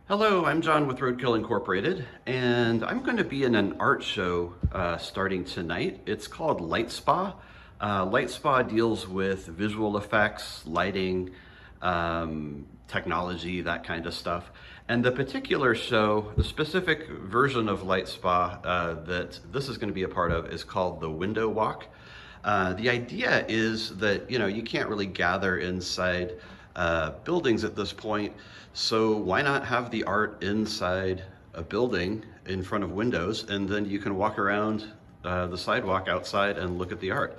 Hello, I'm John with Roadkill Incorporated, and I'm going to be in an art show starting tonight. It's called Light Spa. Light Spa deals with visual effects, lighting, technology, that kind of stuff. And the particular show, the specific version of Light Spa that this is going to be a part of is called the Window Walk. The idea is that, you can't really gather inside buildings at this point, so why not have the art inside a building in front of windows, and then you can walk around the sidewalk outside and look at the art.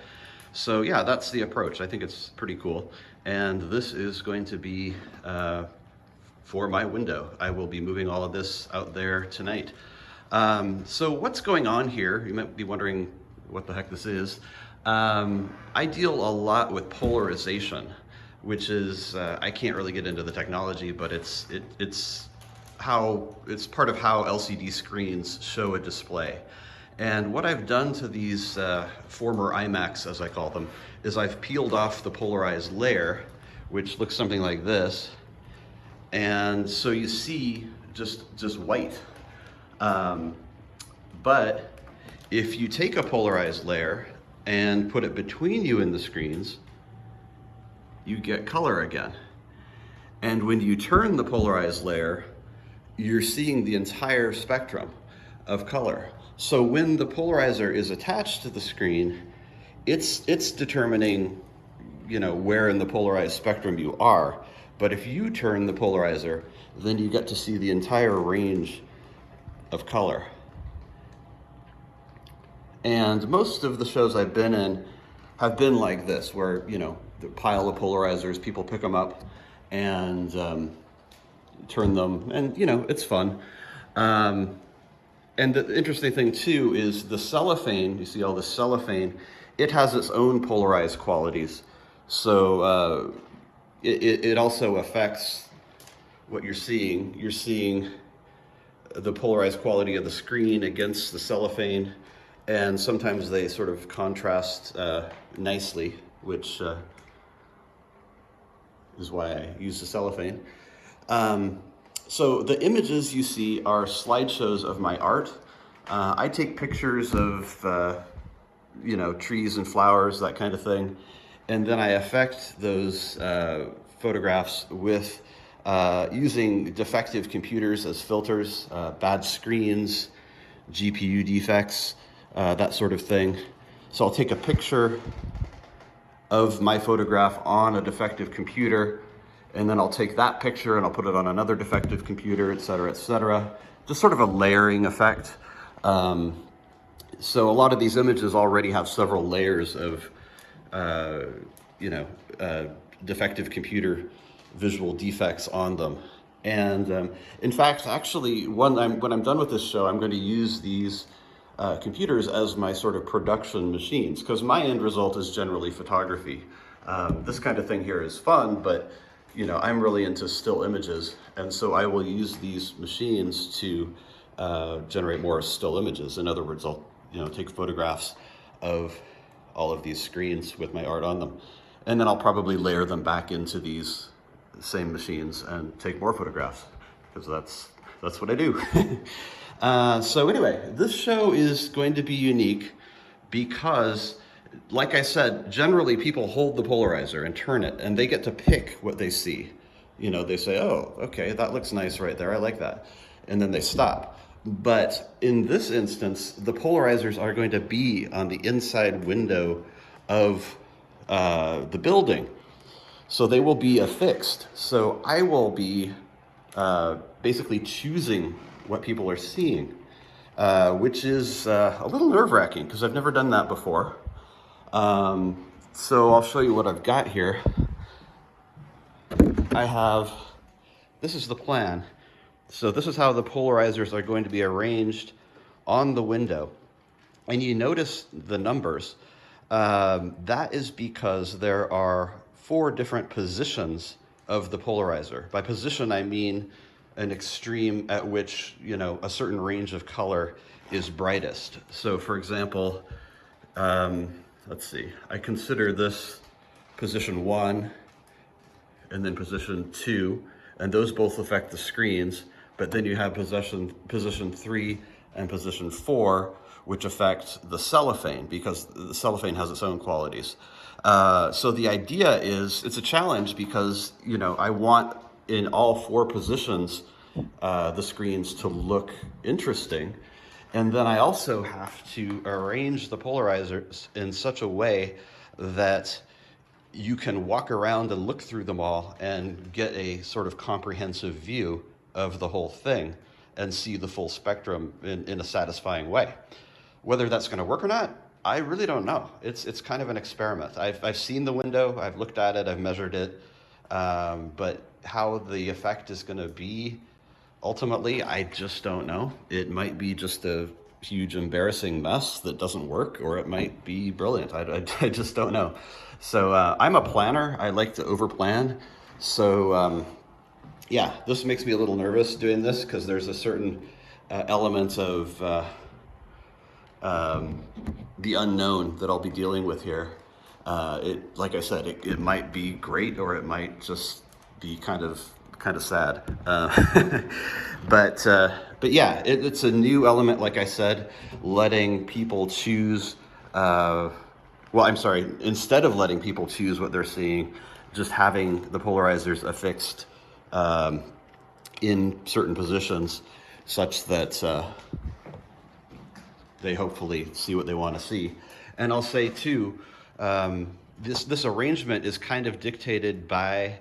So yeah, that's the approach. I think it's pretty cool. And this is going to be for my window. I will be moving all of this out there tonight. So what's going on here? You might be wondering what the heck this is. I deal a lot with polarization, which is, I can't really get into the technology, but it's part of how LCD screens show a display. And what I've done to these former iMacs, as I call them, is I've peeled off the polarized layer, which looks something like this. And so you see just white. But if you take a polarized layer and put it between you and the screens, you get color again. And when you turn the polarized layer, you're seeing the entire spectrum of color. So when the polarizer is attached to the screen, it's determining, where in the polarized spectrum you are. But if you turn the polarizer, then you get to see the entire range of color. And most of the shows I've been in have been like this, where, the pile of polarizers, people pick them up and turn them, and it's fun. And the interesting thing too is the cellophane. You see all the cellophane, it has its own polarized qualities. So it also affects what you're seeing. You're seeing the polarized quality of the screen against the cellophane, and sometimes they sort of contrast nicely, which is why I use the cellophane. So the images you see are slideshows of my art. I take pictures of, trees and flowers, that kind of thing. And then I affect those photographs with using defective computers as filters, bad screens, GPU defects, that sort of thing. So I'll take a picture of my photograph on a defective computer, and then I'll take that picture and I'll put it on another defective computer, et cetera, et cetera. Just sort of a layering effect. So a lot of these images already have several layers of, defective computer visual defects on them. And in fact, actually, when I'm done with this show, I'm going to use these computers as my sort of production machines, because my end result is generally photography. This kind of thing here is fun, but I'm really into still images, and so I will use these machines to generate more still images. In other words, I'll take photographs of all of these screens with my art on them, and then I'll probably layer them back into these same machines and take more photographs, because that's what I do. So anyway, this show is going to be unique because, like I said, generally people hold the polarizer and turn it, and they get to pick what they see. They say, oh, okay, that looks nice right there, I like that. And then they stop. But in this instance, the polarizers are going to be on the inside window of the building. So they will be affixed. So I will be basically choosing what people are seeing, which is a little nerve-wracking because I've never done that before. So I'll show you what I've got here. This is the plan. So this is how the polarizers are going to be arranged on the window. And you notice the numbers. That is because there are 4 different positions of the polarizer. By position, I mean an extreme at which, a certain range of color is brightest. So for example, let's see, I consider this position 1 and then position 2, and those both affect the screens. but then you have position 3 and position 4, which affect the cellophane, because the cellophane has its own qualities. So the idea is, it's a challenge because, you know, I want in all 4 positions the screens to look interesting. And then I also have to arrange the polarizers in such a way that you can walk around and look through them all and get a sort of comprehensive view of the whole thing and see the full spectrum in a satisfying way. Whether that's going to work or not, I really don't know. It's kind of an experiment. I've seen the window, I've looked at it, I've measured it, but how the effect is going to be ultimately, I just don't know. It might be just a huge embarrassing mess that doesn't work, or it might be brilliant. I just don't know. So I'm a planner. I like to overplan. So yeah, this makes me a little nervous doing this because there's a certain element of the unknown that I'll be dealing with here. Like I said, it might be great, or it might just be kind of sad. But yeah, it's a new element, like I said, letting people choose. Well, I'm sorry, instead of letting people choose what they're seeing, just having the polarizers affixed in certain positions such that they hopefully see what they want to see. And I'll say too, this arrangement is kind of dictated by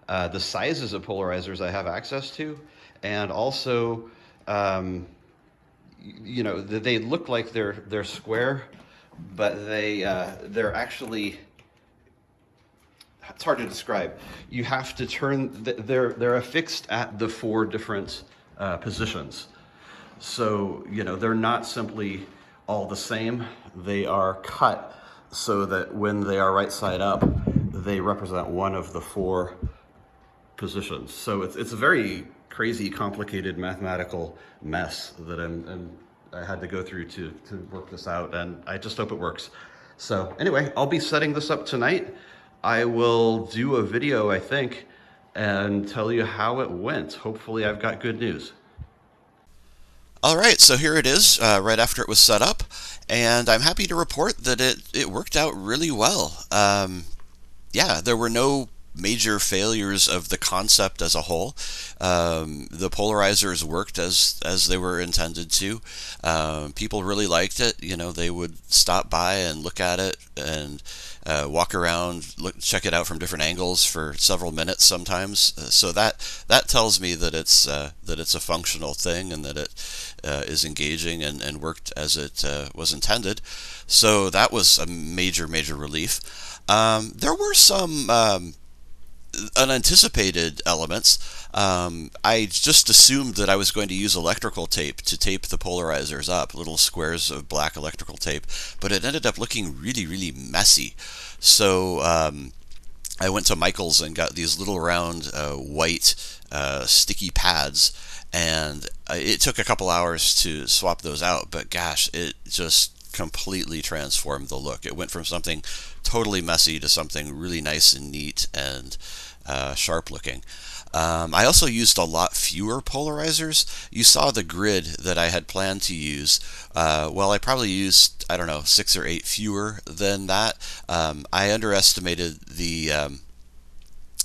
the sizes of polarizers I have access to, and also, you know, they look like they're square, but they're actually, it's hard to describe. You have to turn, they're affixed at the 4 different positions. So, you know, they're not simply all the same. They are cut so that when they are right side up, they represent one of the 4 positions. So it's a very crazy, complicated mathematical mess that I had to go through to work this out, and I just hope it works. So anyway, I'll be setting this up tonight. I will do a video, I think, and tell you how it went. Hopefully I've got good news. All right, so here it is, right after it was set up, and I'm happy to report that it worked out really well. Yeah, there were no major failures of the concept as a whole. The polarizers worked as they were intended to. People really liked it. You know, they would stop by and look at it and walk around, check it out from different angles for several minutes sometimes. So that tells me that it's a functional thing and that it is engaging and worked as it was intended. So that was a major relief. There were some unanticipated elements. I just assumed that I was going to use electrical tape to tape the polarizers up, little squares of black electrical tape, but it ended up looking really messy. So I went to Michael's and got these little round white sticky pads, and it took a couple hours to swap those out, but gosh, it just completely transformed the look. It went from something totally messy to something really nice and neat and sharp looking. I also used a lot fewer polarizers. You saw the grid that I had planned to use. Well, I probably used, I don't know, 6 or 8 fewer than that. I underestimated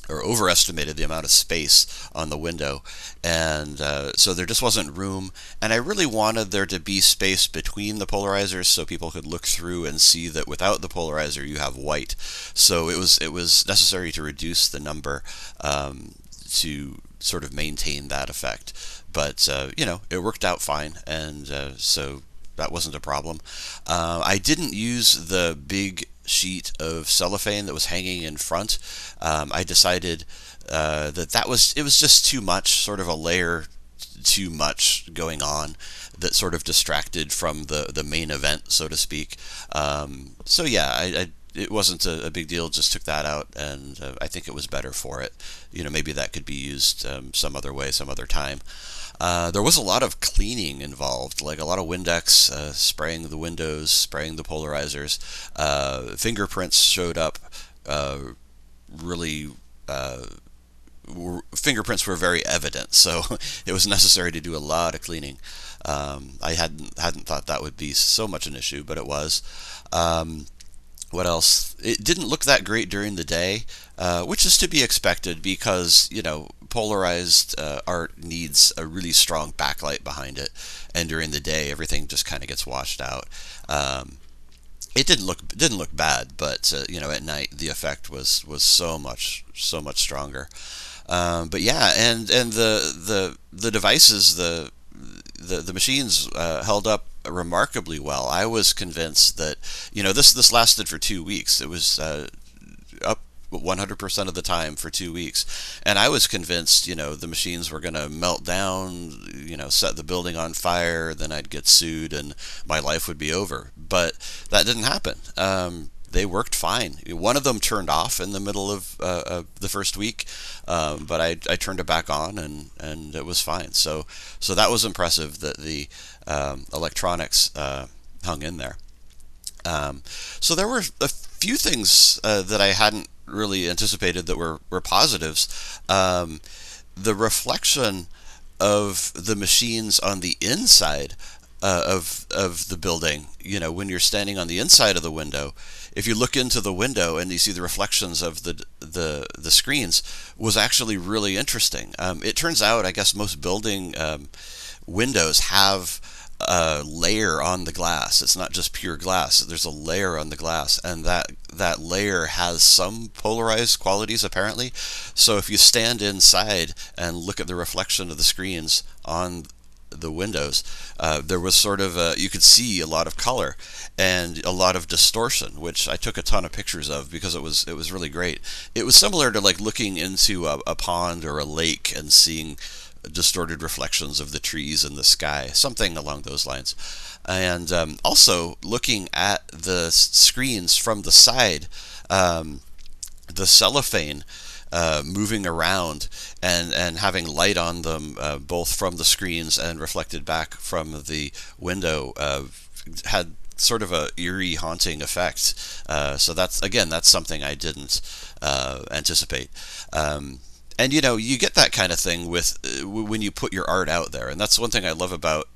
or overestimated the amount of space on the window, and so there just wasn't room, and I really wanted there to be space between the polarizers so people could look through and see that without the polarizer you have white. So it was necessary to reduce the number to sort of maintain that effect, but you know, it worked out fine, and so that wasn't a problem. I didn't use the big sheet of cellophane that was hanging in front. I decided that it was just too much, sort of a layer too much going on that sort of distracted from the main event, so to speak. So yeah, it wasn't a big deal, just took that out, and I think it was better for it. You know, maybe that could be used some other way, some other time. There was a lot of cleaning involved, like a lot of Windex, spraying the windows, spraying the polarizers. Fingerprints showed up really fingerprints were very evident, so it was necessary to do a lot of cleaning. I hadn't thought that would be so much an issue, but it was. Um, what else? It didn't look that great during the day, which is to be expected because, polarized art needs a really strong backlight behind it, and during the day everything just kind of gets washed out. It didn't look bad, but at night the effect was so much stronger. But yeah, and the devices, the machines held up remarkably well. I was convinced that this lasted for 2 weeks. It was up 100% of the time for 2 weeks, and I was convinced the machines were going to melt down, set the building on fire, then I'd get sued and my life would be over. But that didn't happen. They worked fine. One of them turned off in the middle of the first week, but I turned it back on, and it was fine. So that was impressive that the electronics hung in there. So there were a few things that I hadn't really anticipated that were positives. The reflection of the machines on the inside of the building, when you're standing on the inside of the window, if you look into the window and you see the reflections of the screens, was actually really interesting. It turns out, I guess most building windows have a layer on the glass. It's not just pure glass. There's a layer on the glass, and that layer has some polarized qualities apparently. So if you stand inside and look at the reflection of the screens on the windows, there was sort of you could see a lot of color and a lot of distortion, which I took a ton of pictures of because it was really great. It was similar to like looking into a pond or a lake and seeing distorted reflections of the trees and the sky, something along those lines. And also looking at the screens from the side, the cellophane moving around and having light on them, both from the screens and reflected back from the window, had sort of a eerie, haunting effect. So that's something I didn't anticipate. And you get that kind of thing with when you put your art out there, and that's one thing I love about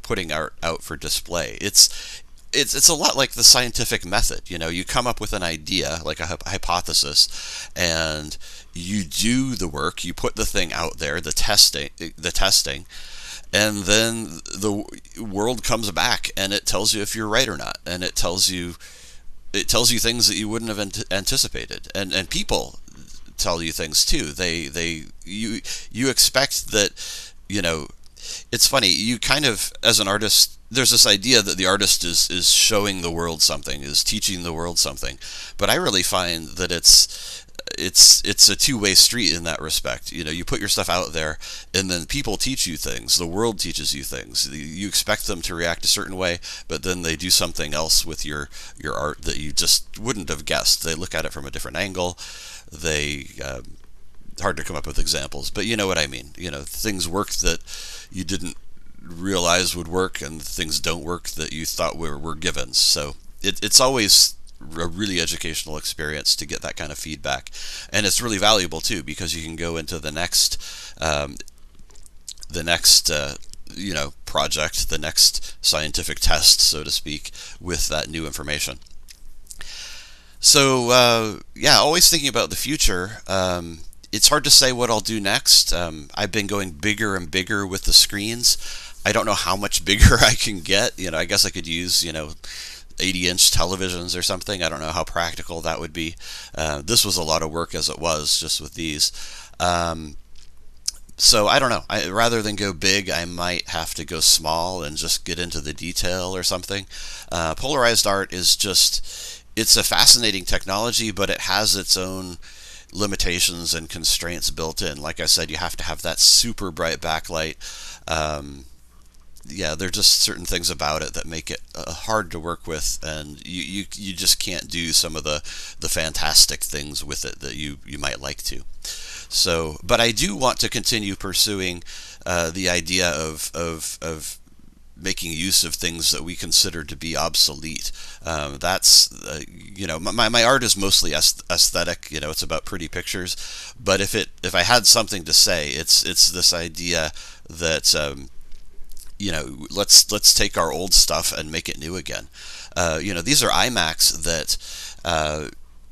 putting art out for display. It's a lot like the scientific method. You come up with an idea, like a hypothesis, and you do the work. You put the thing out there, the testing, and then the world comes back and it tells you if you're right or not, and it tells you things that you wouldn't have anticipated, and people tell you things too. You expect that, it's funny, you kind of, as an artist, there's this idea that the artist is showing the world something, is teaching the world something, but I really find that it's a two-way street in that respect. You put your stuff out there, and then people teach you things. The world teaches you things. You expect them to react a certain way, but then they do something else with your art that you just wouldn't have guessed. They look at it from a different angle. Hard to come up with examples, but you know what I mean. Things work that you didn't realize would work, and things don't work that you thought were givens. So it's always a really educational experience to get that kind of feedback, and it's really valuable too, because you can go into the next project, the next scientific test, so to speak, with that new information. So always thinking about the future. It's hard to say what I'll do next. I've been going bigger and bigger with the screens. I don't know how much bigger I can get. I guess I could use 80-inch televisions or something. I don't know how practical that would be. This was a lot of work as it was just with these. So I don't know. Rather than go big, I might have to go small and just get into the detail or something. Polarized art is it's a fascinating technology, but it has its own limitations and constraints built in. Like I said, you have to have that super bright backlight. There are just certain things about it that make it hard to work with, and you just can't do some of the fantastic things with it that you might like to. So, but I do want to continue pursuing the idea of making use of things that we consider to be obsolete. That's my art is mostly aesthetic. It's about pretty pictures. But if I had something to say, it's this idea that let's take our old stuff and make it new again. These are iMacs that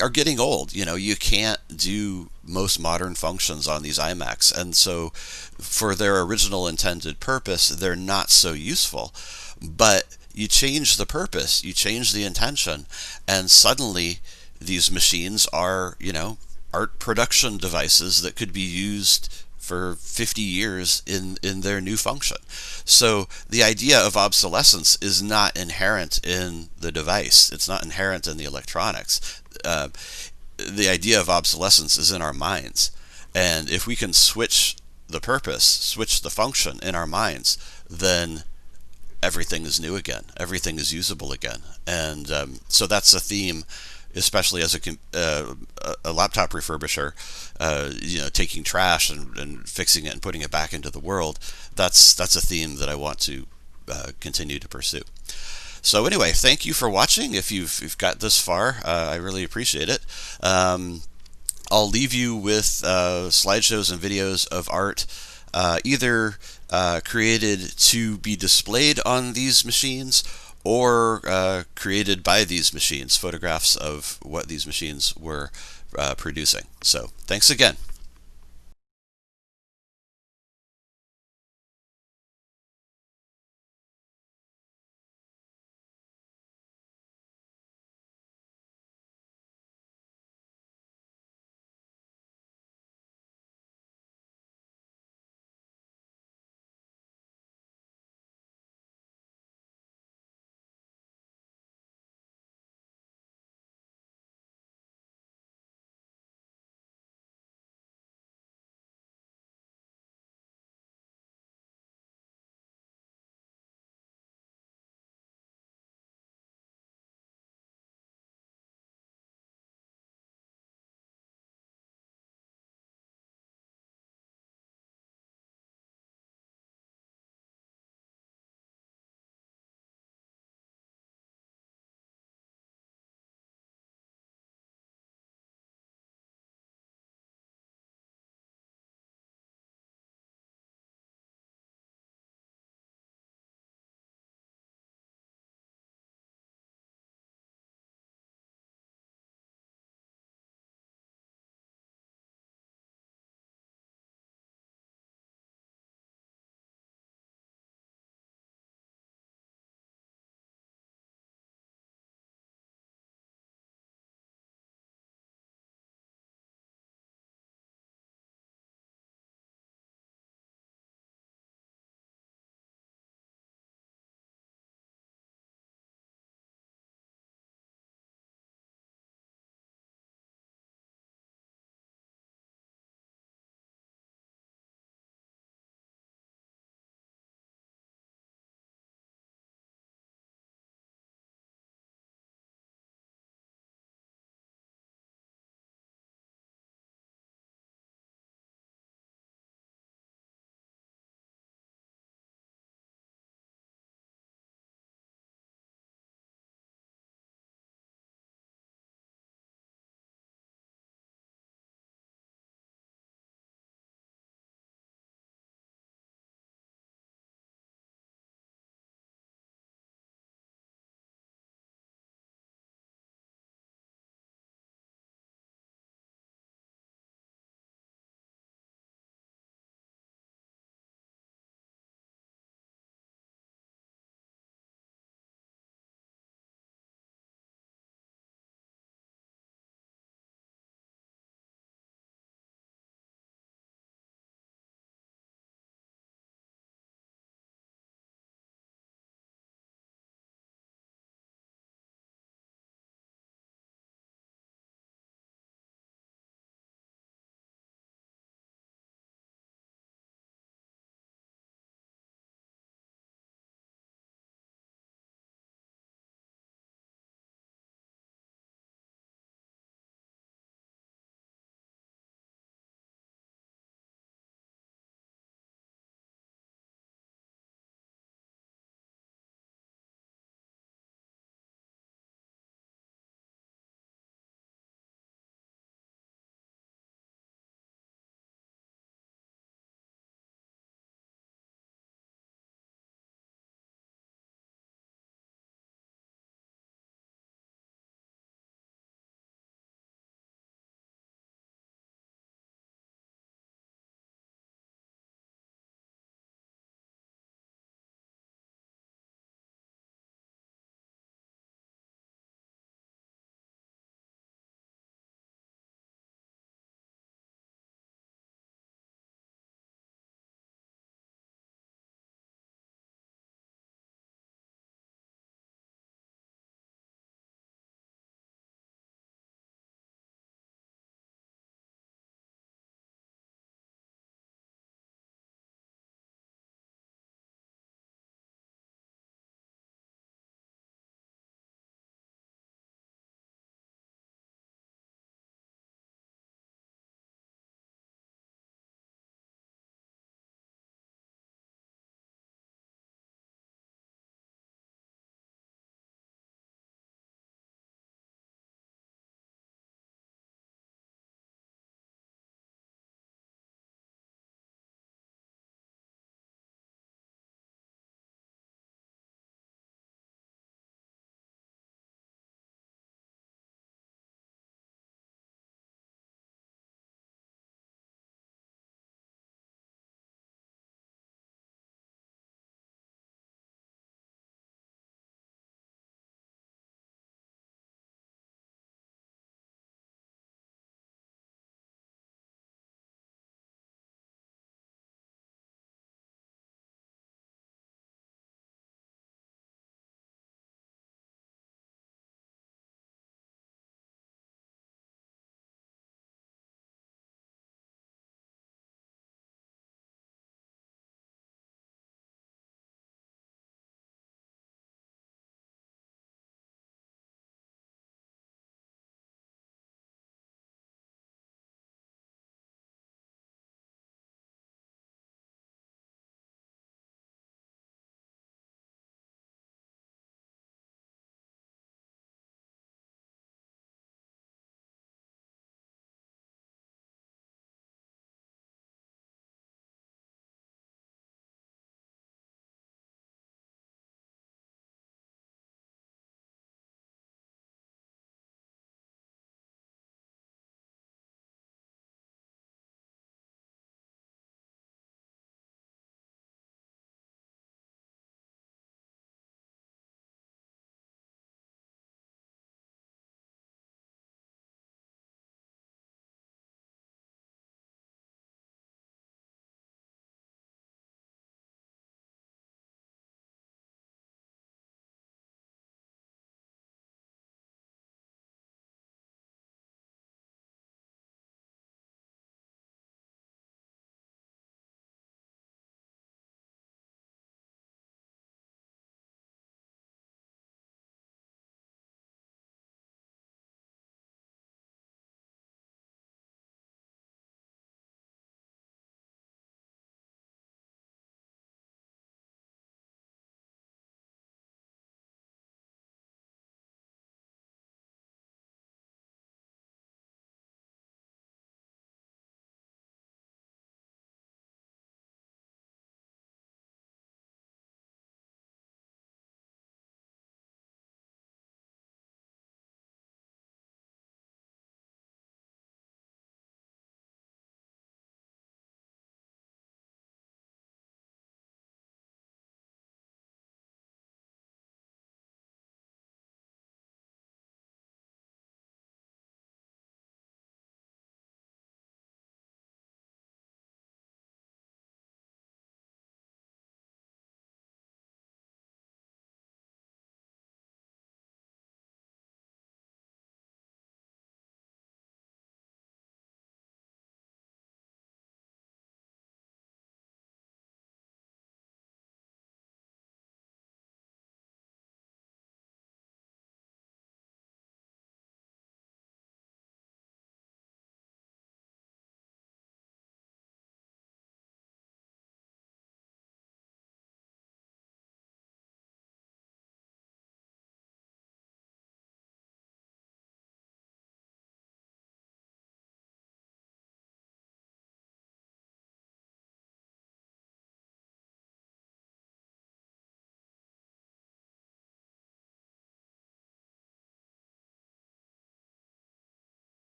are getting old. You can't do most modern functions on these iMacs, and so for their original intended purpose, they're not so useful. But you change the purpose, you change the intention, and suddenly these machines are, art production devices that could be used for 50 years in their new function. So the idea of obsolescence is not inherent in the device. It's not inherent in the electronics. The idea of obsolescence is in our minds. And if we can switch the purpose, switch the function in our minds, then everything is new again. Everything is usable again. And so that's a theme, especially as a laptop refurbisher, taking trash and fixing it and putting it back into the world. That's a theme that I want to continue to pursue. So anyway, thank you for watching. If you've got this far, I really appreciate it. I'll leave you with slideshows and videos of art, either created to be displayed on these machines or created by these machines, photographs of what these machines were producing. So thanks again.